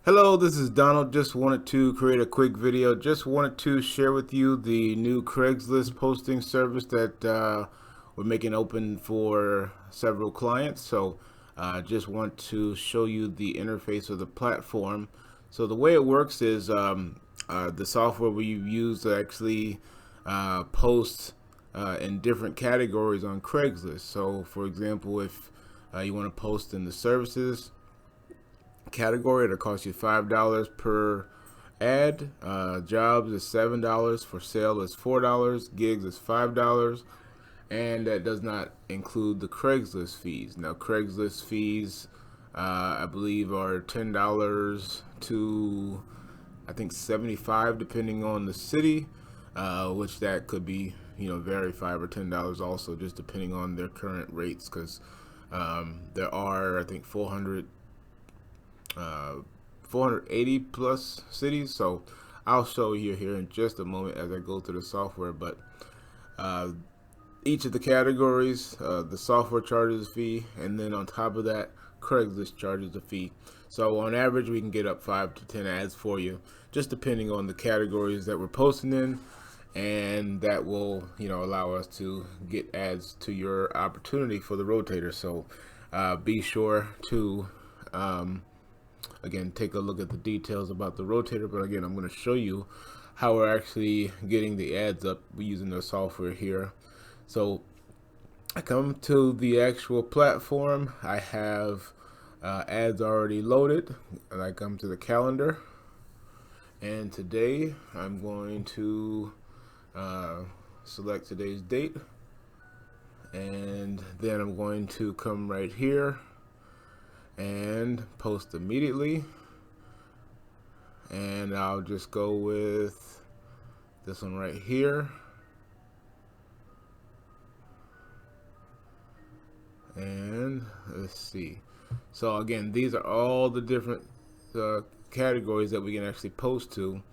Hello, this is Donald. Just wanted to create a quick video. Just wanted to share with you the new Craigslist posting service that we're making open for several clients. So just want to show you the interface of the platform. So the way it works is the software we use to actually post in different categories on Craigslist. So for example, if you want to post in the services category, it'll cost you $5 per ad. Jobs is $7. For sale is $4. Gigs is $5. And that does not include the Craigslist fees. Now, Craigslist fees, I believe, are $10 to I think 75, depending on the city, which that could be vary $5 or $10 also, just depending on their current rates. Because there are, I think, 480 plus cities. So I'll show you here in just a moment as I go through the software. But each of the categories, the software charges a fee, and then on top of that, Craigslist charges a fee. So on average, we can get up 5 to 10 ads for you, just depending on the categories that we're posting in, and that will allow us to get ads to your opportunity for the rotator. So be sure to again take a look at the details about the rotator. But again, I'm going to show you how we're actually getting the ads up using the software here. So I come to the actual platform. I have ads already loaded, and I come to the calendar, and today I'm going to select today's date, and then I'm going to come right here and post immediately, and I'll just go with this one right here. And let's see. So again, these are all the different categories that we can actually post to.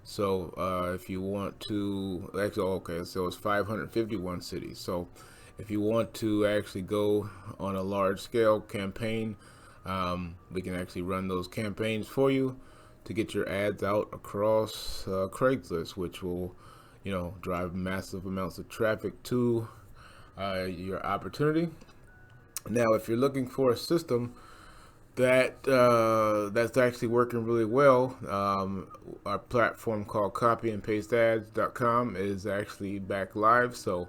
So if you want to actually, okay, so it's 551 cities. So if you want to actually go on a large scale campaign, we can actually run those campaigns for you to get your ads out across Craigslist, which will drive massive amounts of traffic to your opportunity. Now, if you're looking for a system that's actually working really well, our platform called copyandpasteads.com is actually back live. So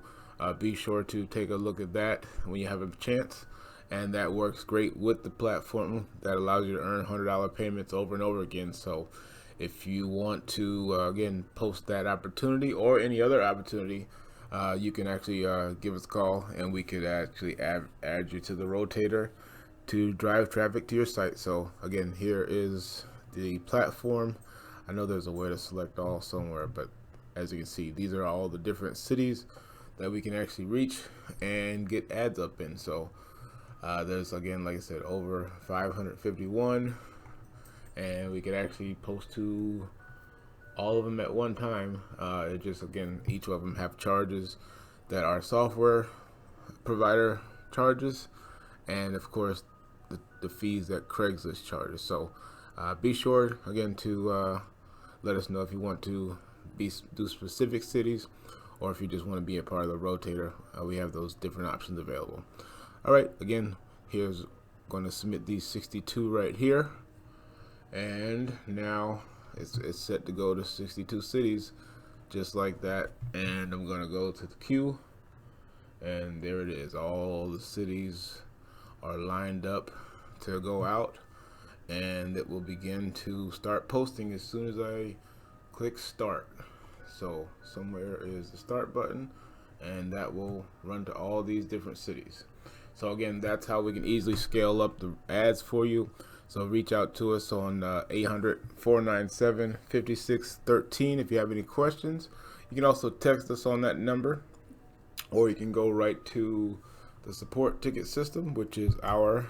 be sure to take a look at that when you have a chance. And that works great with the platform that allows you to earn $100 payments over and over again. So if you want to, again, post that opportunity or any other opportunity, you can actually give us a call, and we could actually add you to the rotator to drive traffic to your site. So again, here is the platform. I know there's a way to select all somewhere, but as you can see, these are all the different cities that we can actually reach and get ads up in. So there's, again, like I said, over 551, and we could actually post to all of them at one time. It just, again, each of them have charges that our software provider charges, and of course the fees that Craigslist charges. So be sure, again, to let us know if you want to do specific cities, or if you just want to be a part of the rotator. We have those different options available. All right, again, here's going to submit these 62 right here, and now it's set to go to 62 cities, just like that. And I'm going to go to the queue, and there it is. All the cities are lined up to go out, and it will begin to start posting as soon as I click start. So somewhere is the start button, and that will run to all these different cities. So again, that's how we can easily scale up the ads for you. So reach out to us on 800-497-5613 if you have any questions. You can also text us on that number, or you can go right to the support ticket system, which is our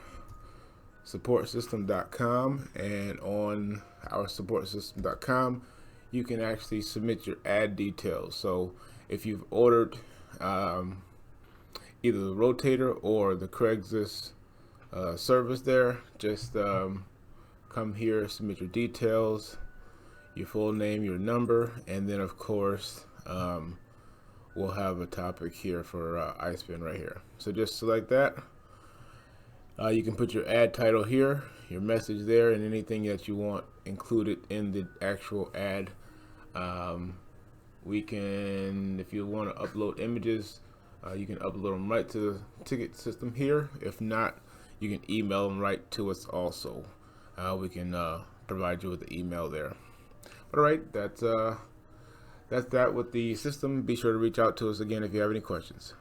supportsystem.com. And on our supportsystem.com, you can actually submit your ad details. So if you've ordered either the rotator or the Craigslist service there, just come here, submit your details, your full name, your number, and then of course we'll have a topic here for iSpin right here. So just select that. You can put your ad title here, your message there, and anything that you want included in the actual ad. We can, if you want to upload images, you can upload them right to the ticket system here. If not, you can email them right to us also. We can provide you with the email there. All right, that's that with the system. Be sure to reach out to us again if you have any questions.